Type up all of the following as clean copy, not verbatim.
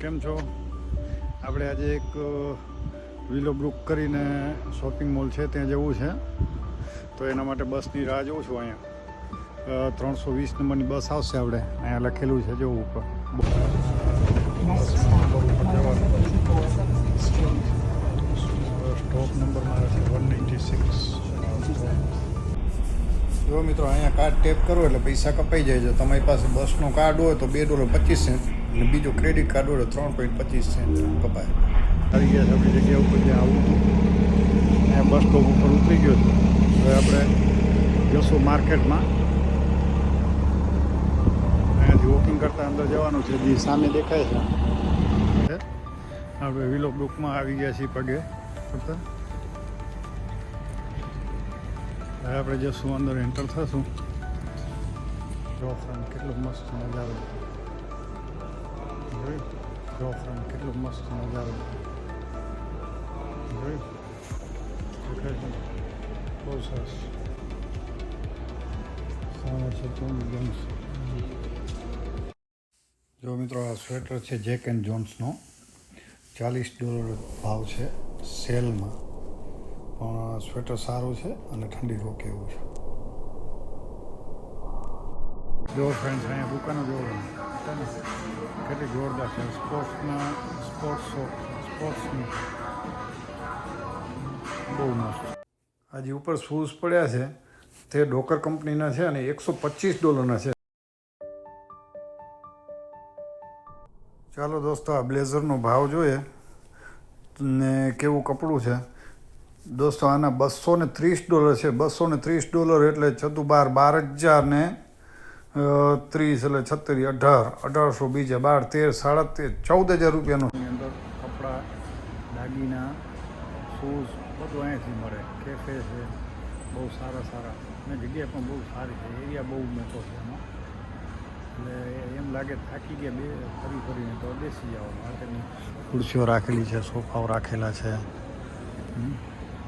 કેમ છો? આપણે આજે એક વિલો ગ્રુપ કરીને શોપિંગ મોલ છે ત્યાં જવું છે, તો એના માટે બસની રાહ જોઉં છું. અહીંયા 320 નંબરની બસ આવશે. આપણે અહીંયા લખેલું છે જોવું ઉપર. સ્ટોપ નંબર મારે છે 196. જો મિત્રો, અહીંયા કાર્ડ ટેપ કરો એટલે પૈસા કપાઈ જાય છે. તમારી પાસે બસનો કાર્ડ હોય તો $2.25 અને બીજો ક્રેડિટ કાર્ડ હોય તો 3.25 કપાય. આવી ગયા છે આપણી જગ્યા ઉપર જ્યાં આવું હતું. અહીંયા બસ સ્ટોપ ઉપર ઉતરી ગયો છું. હવે આપણે જશું માર્કેટમાં. અહીંયાથી વોકિંગ કરતાં અંદર જવાનું છે. જે સામે દેખાય છે આપણે વિલો બ્રુકમાં આવી ગયા છીએ પગે કરતા. હવે આપણે જશું અંદર, એન્ટર થશું. જો ફ્રેન્ડ કેટલો મસ્ત નજારો, જો ફ્રેન્ડ કેટલો મસ્ત નજારો દેખાય છે. બહુ સરસ. સામે છે જોન્સ. જો મિત્રો, આ સ્વેટર છે જેક એન્ડ જોન્સનો. $40 ભાવ છે સેલમાં, પણ સ્વેટર સારું છે અને ઠંડી રોકે એવું છે. જો ફ્રેન્ડ્સ, અહીંયા દુકાનો જોવો કેટલી જોરદાર છે. સ્પોર્ટ્સની બહુ મસ્ત. આજે ઉપર શૂઝ પડ્યા છે તે ડોકર કંપનીના છે અને $125 છે. ચાલો દોસ્તો, આ બ્લેઝરનો ભાવ જોઈએ ને કેવું કપડું છે. દોસ્તો, આના $230 છે. $230 એટલે 12,000 30 એટલે 36, 1800 બીજા 12, 13, 14,000 રૂપિયાનું. અંદર કપડાં, દાગીના, શૂઝ બધું અહીંયાથી મળે. કેફે છે બહુ સારા અને જગ્યા પણ બહુ સારી છે. એરિયા બહુ મોટો છે એમાં, એટલે એમ લાગે થાકી ગયા ફરીને તો બેસી જાઓ. માટેની ખુરશીઓ રાખેલી છે, સોફાઓ રાખેલા છે.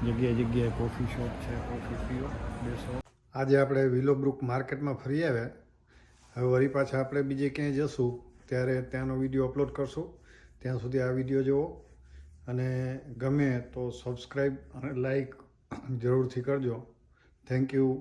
જગ્યાએ કોફી શોપ છે, કોફી પીઓ, બેસો. આજે આપણે વિલો બ્રુક માર્કેટમાં ફરી આવ્યા. હવે વળી પાછા આપણે બીજે ક્યાંય જશું ત્યારે ત્યાંનો વિડીયો અપલોડ કરશું. ત્યાં સુધી આ વિડીયો જુઓ અને ગમે તો સબસ્ક્રાઈબ અને લાઈક જરૂરથી કરજો. Thank you.